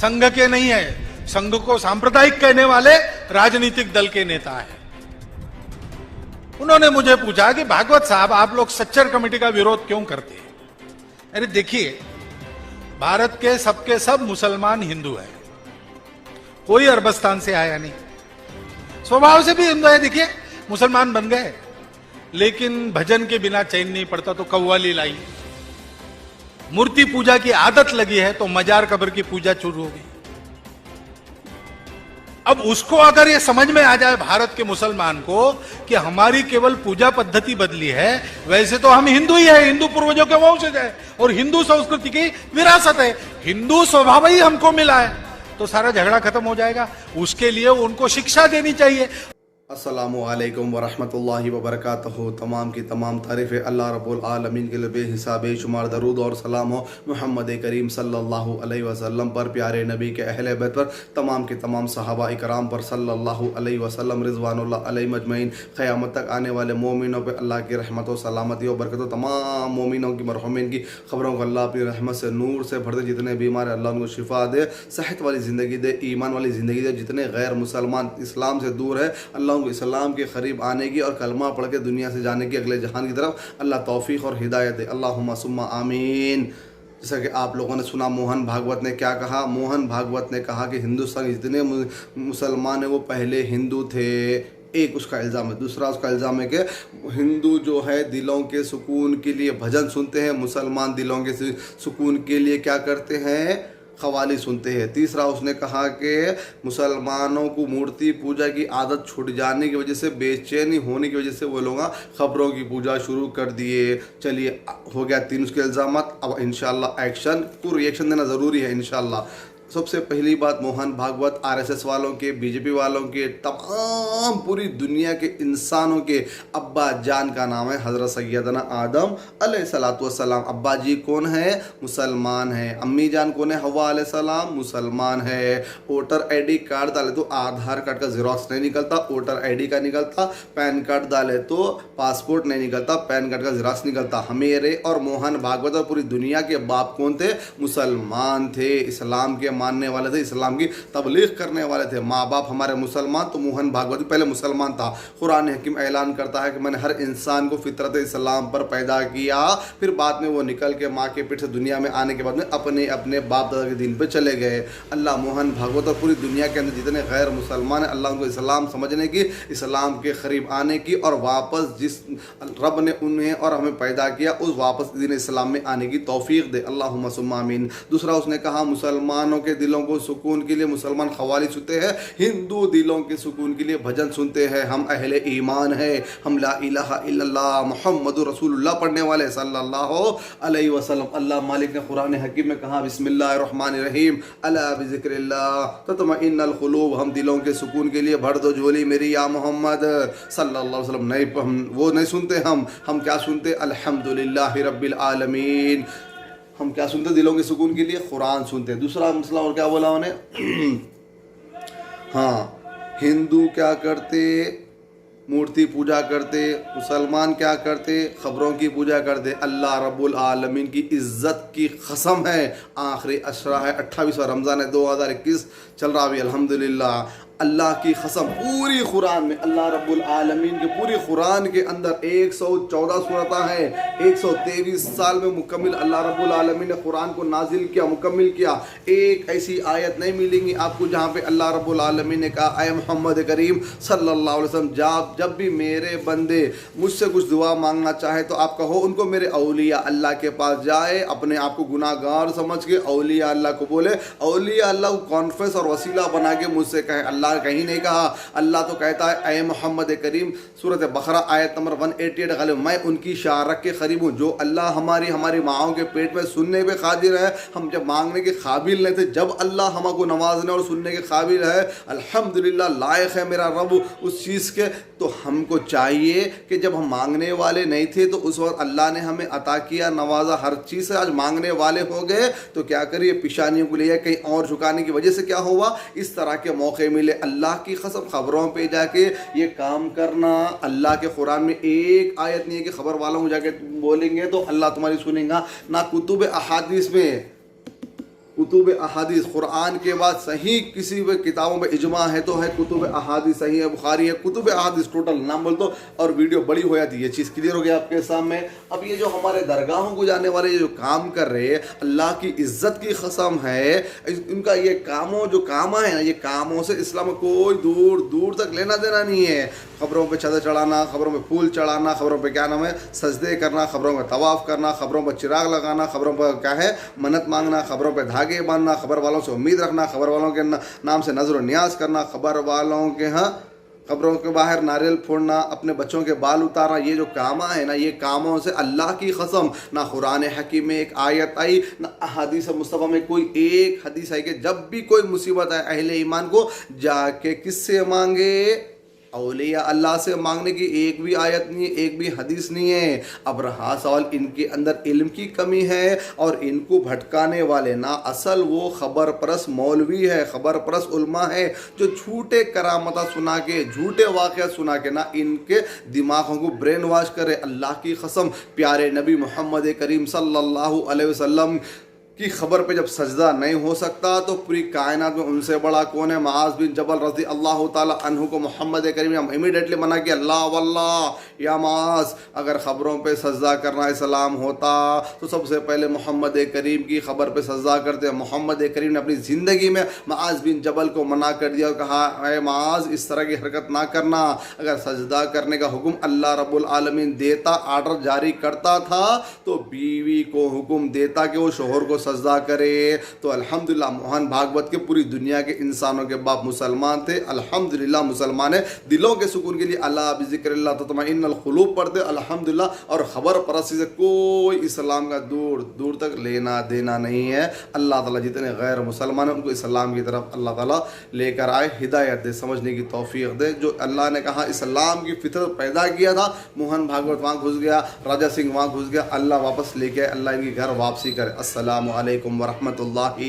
संघ के नहीं है। संघ को सांप्रदायिक कहने वाले राजनीतिक दल के नेता है। उन्होंने मुझे पूछा कि भागवत साहब आप लोग सच्चर कमेटी का विरोध क्यों करते हैं? अरे देखिए, भारत के सबके सब मुसलमान हिंदू है, कोई अरबस्तान से आया नहीं, स्वभाव से भी हिंदू है। देखिए मुसलमान बन गए, लेकिन भजन के बिना चैन नहीं पड़ता तो कव्वाली लाई। मूर्ति पूजा की आदत लगी है तो मजार कब्र की पूजा शुरू हो गई। अब उसको अगर ये समझ में आ जाए भारत के मुसलमान को कि हमारी केवल पूजा पद्धति बदली है, वैसे तो हम हिंदू ही है, हिंदू पूर्वजों के वंशज है और हिंदू संस्कृति की विरासत है, हिंदू स्वभाव ही हमको मिला है, तो सारा झगड़ा खत्म हो जाएगा। उसके लिए उनको शिक्षा देनी चाहिए। अस्सलामुअलैकुम वरहमतुल्लाहि वबरकातुहू। तमाम की तमाम तारीफ़ें अल्लाह रब्बुल आलमीन के लिए बेहिसाब बेशुमार दरूद और सलाम हो मोहम्मद करीम सल्लल्लाहु अलैहि वसल्लम पर, प्यारे नबी के अहले बैत पर, तमाम के तमाम सहाबा इकराम पर सल्लल्लाहु अलैहि वसल्लम रिज़वानुल्लाह अलैहिम अजमईन। क़यामत तक आने वाले मोमिनों पर अल्लाह की रहमत व सलामती और बरकत, तमाम मोमिनों की मरहुमीन की खबरों को अल्लाह अपनी रहमत से नूर से भर दे। जितने बीमार है अल्लाह उनको शिफा दे, सेहत वाली ज़िंदगी दे, ईमान वाली ज़िंदगी दे। जितने गैर मुसलमान इस्लाम से दूर है अल्लाह इस्लाम के करीब आने की और कलमा पढ़ के दुनिया से जाने की, अगले जहान की तरफ अल्लाह तौफीक और हिदायत दे। अल्लाहुम्मा सुम्मा आमीन। जैसा कि आप लोगों ने सुना मोहन भागवत ने क्या कहा। मोहन भागवत ने कहा कि हिंदुस्तान के जितने मुसलमान हैं वो पहले हिंदू थे। एक उसका इल्ज़ाम है। दूसरा उसका इल्ज़ाम है कि हिंदू जो है दिलों के सुकून के लिए भजन सुनते हैं, मुसलमान दिलों के सुकून के लिए क्या करते हैं, क़व्वाली सुनते हैं। तीसरा उसने कहा कि मुसलमानों को मूर्ति पूजा की आदत छूट जाने की वजह से, बेचैनी होने की वजह से वो लोग ख़बरों की पूजा शुरू कर दिए। चलिए हो गया 3 उसके इल्ज़ाम। अब इंशाअल्लाह एक्शन को रिएक्शन देना ज़रूरी है इंशाअल्लाह। सबसे पहली बात, मोहन भागवत आरएसएस वालों के, बीजेपी वालों के, तमाम पूरी दुनिया के इंसानों के अब्बा जान का नाम है हज़रत सैयदना आदम अलैहिस्सलातु वस्सलाम। अब्बा जी कौन है? मुसलमान है। अम्मी जान कौन है? हव्वा अलैहिस्सलाम, मुसलमान है। वोटर आईडी कार्ड डाले तो आधार कार्ड का ज़ेरॉक्स नहीं निकलता, वोटर आईडी का निकलता। पैन कार्ड डाले तो पासपोर्ट नहीं निकलता, पैन कार्ड का ज़ेरॉक्स निकलता। हमेरे और मोहन भागवत और पूरी दुनिया के बाप कौन थे? मुसलमान थे, इस्लाम के मानने वाले थे, इस्लाम की तबलीग करने वाले थे। माँ बाप हमारे मुसलमान, तो मोहन भागवत पहले मुसलमान था। कुरान हकीम ऐलान करता है कि मैंने हर इंसान को फितरत इस्लाम पर पैदा किया, फिर बाद में वो निकल के माँ के पेट से दुनिया में आने के बाद में अपने अपने बाप दादा के दीन पे चले गए। अल्लाह मोहन भागवत और पूरी दुनिया के अंदर जितने गैर मुसलमान हैं, अल्लाह उनको इस्लाम समझने की, इस्लाम के करीब आने की और वापस जिस रब ने उन्हें और हमें पैदा किया उस वापस दीन इस्लाम में आने की तौफीक दे। अल्लाहुम्मा सुम्मा आमीन। दूसरा उसने कहा मुसलमानों के दिलों को सुकून के लिए मुसलमान क़व्वाली सुनते हैं, हिंदू दिलों के सुकून के लिए भजन सुनते हैं। हम अहले ईमान है, हम ला इलाहा इल्लल्लाह मुहम्मदुर रसूलुल्लाह पढ़ने वाले सल्लल्लाहु अलैहि वसल्लम। अल्लाह मालिक ने कुरान हकीम में कहा बिस्मिल्लाहिर्रहमानिर्रहीम अला बिज़िक्रिल्लाह तत्मइन्नुल क़ुलूब। हम दिलों के सुकून के लिए भर दो झोली मेरी या मोहम्मद सल्लल्लाहु अलैहि वसल्लम। नहीं, हम वो नहीं सुनते। हम क्या सुनते? अल्हम्दुलिल्लाहि रब्बिल आलमीन। हम क्या सुनते दिलों के सुकून के लिए? कुरान सुनते हैं। दूसरा मसला और क्या बोला उन्हें? हाँ, हिंदू क्या करते? मूर्ति पूजा करते। मुसलमान क्या करते? ख़बरों की पूजा करते। अल्लाह रब्बुल आलमीन की इज़्ज़त की कसम है, आखिरी अशरा है, 28वां रमज़ान है 2021 चल रहा अभी अल्हम्दुलिल्लाह। अल्लाह की कसम पूरी कुरान में अल्लाह रब्बुल आलमीन के पूरी कुरान के अंदर 114 सूरतें हैं। 123 साल में मुकम्मिल अल्लाह रब्बुल आलमीन ने कुरान को नाजिल किया, मुकम्मिल किया। एक ऐसी आयत नहीं मिलेंगी आपको जहाँ पे अल्लाह रब्बुल आलमीन ने कहा ऐ मोहम्मद करीम सल्लल्लाहु अलैहि वसल्लम, जब भी मेरे बंदे मुझसे कुछ दुआ मांगना चाहे तो आप कहो उनको मेरे औलिया अल्लाह के पास जाए, अपने आप को गुनाहगार समझ के औलिया अल्लाह को बोले, औलिया अल्लाह को कॉन्फ्रेंस और वसीला बना के मुझसे कहे। अल्लाह कहीं नहीं कहा, अल्लाह तो कहता है ऐ मोहम्मद करीम, सूरत बकरा आयत नंबर 188 गालिब, मैं उनकी शारक के करीब हूँ जो अल्लाह हमारी माओं के पेट में सुनने पे कादिर है। हम जब मांगने के काबिल नहीं थे, जब अल्लाह हमको नवाजने और सुनने के काबिल है, अल्हम्दुलिल्लाह लायक है मेरा रब उस चीज़ के। तो हमको चाहिए कि जब हम मांगने वाले नहीं थे तो उस वक्त अल्लाह ने हमें अता किया, नवाजा, हर चीज़ से आज मांगने वाले हो गए तो क्या करिए, पेशानियों को ले कहीं और झुकाने की वजह से क्या हुआ, इस तरह के मौके मिले। अल्लाह की कसम खबरों पे जाके ये काम करना, अल्लाह के कुरान में एक आयत नहीं है कि खबर वालों को जाके बोलेंगे तो अल्लाह तुम्हारी सुनेगा, ना कुतुब अहादीस में कुतुब अहादीस, कुरान के बाद सही किसी भी किताबों में इजमा है तो है कुतुब अहादीस, सही है बुखारी है, कुतुब अहादीस टोटल नाम बोल दो और वीडियो बड़ी हो जाती है। ये चीज़ क्लियर हो गया आपके सामने। अब ये जो हमारे दरगाहों को जाने वाले जो काम कर रहे हैं, अल्लाह की इज्जत की कसम है, इनका ये जो काम है ना, ये कामों से इस्लाम में कोई दूर दूर तक लेना देना नहीं है। खबरों पे चादर चढ़ाना, खबरों पे फूल चढ़ाना, खबरों पे क्या नाम है सजदे करना, खबरों पे तवाफ करना, खबरों पर चिराग लगाना, खबरों पर क्या है मन्नत मांगना, खबरों पे धागे बांधना, खबर वालों से उम्मीद रखना, खबर वालों के नाम से नजर न्याज करना, खबर वालों के खबरों के बाहर नारियल फोड़ना, अपने बच्चों के बाल उतारना, ये जो काम है ना, ये कामों से अल्लाह की कसम ना कुरान हकीम में एक आयत आई ना अहादीस मुस्तफ़ा में कोई एक हदीस आई कि जब भी कोई मुसीबत है अहले ईमान को जाके किससे मांगे, औलिया अल्लाह से मांगने की एक भी आयत नहीं है, एक भी हदीस नहीं है। अब रहा सवाल इनके अंदर इल्म की कमी है और इनको भटकाने वाले ना असल वो खबर परस मौलवी है, खबर परस उल्मा है जो झूठे करामता सुना के, झूठे वाक़या सुना के ना इनके दिमागों को ब्रेन वॉश करे। अल्लाह की कसम प्यारे नबी मोहम्मद करीम सल्लल्लाहु अलैहि वसल्लम की खबर पे जब सजदा नहीं हो सकता तो पूरी कायनात में उनसे बड़ा कौन है? मुआज़ बिन जबल रज़ी अल्लाह ताला अन्हु को मोहम्मद करीम ने इमीडिएटली मना किया, अल्लाह वल्लाह या मुआज़, अगर ख़बरों पे सजदा करना इस्लाम होता तो सबसे पहले मोहम्मद करीम की खबर पे सजदा करते। मोहम्मद करीम ने अपनी ज़िंदगी में मुआज़ बिन जबल को मना कर दिया और कहा है मुआज़ इस तरह की हरकत ना करना। अगर सजदा करने का हुक्म अल्लाह रब्बुल आलमीन देता, आर्डर जारी करता था तो बीवी को हुक्म देता कि वो शोहर को सजदा करे। तो अल्हम्दुलिल्लाह मोहन भागवत के पूरी दुनिया के इंसानों के बाप मुसलमान थे। अल्हम्दुलिल्लाह मुसलमान है, दिलों के सुकून के लिए अल्लाह बिज़िक्रिल्लाह तत्मइन्नुल क़ुलूब पढ़ते अल्हम्दुलिल्लाह। और ख़बर परस्ती से कोई इस्लाम का दूर दूर तक लेना देना नहीं है। अल्लाह ताला जितने गैर मुसलमान हैं उनको इस्लाम की तरफ अल्लाह ताला लेकर आए, हिदायत दे, समझने की तौफीक दे। जो अल्लाह ने कहा इस्लाम की फितरत पैदा किया था, मोहन भागवत वहाँ घुस गया, राजा सिंह वहाँ घुस गया, अल्लाह वापस लेके आए, अल्लाह इनकी घर वापसी करे। अस्सलामु अलैकुम वरहमतुल्लाहि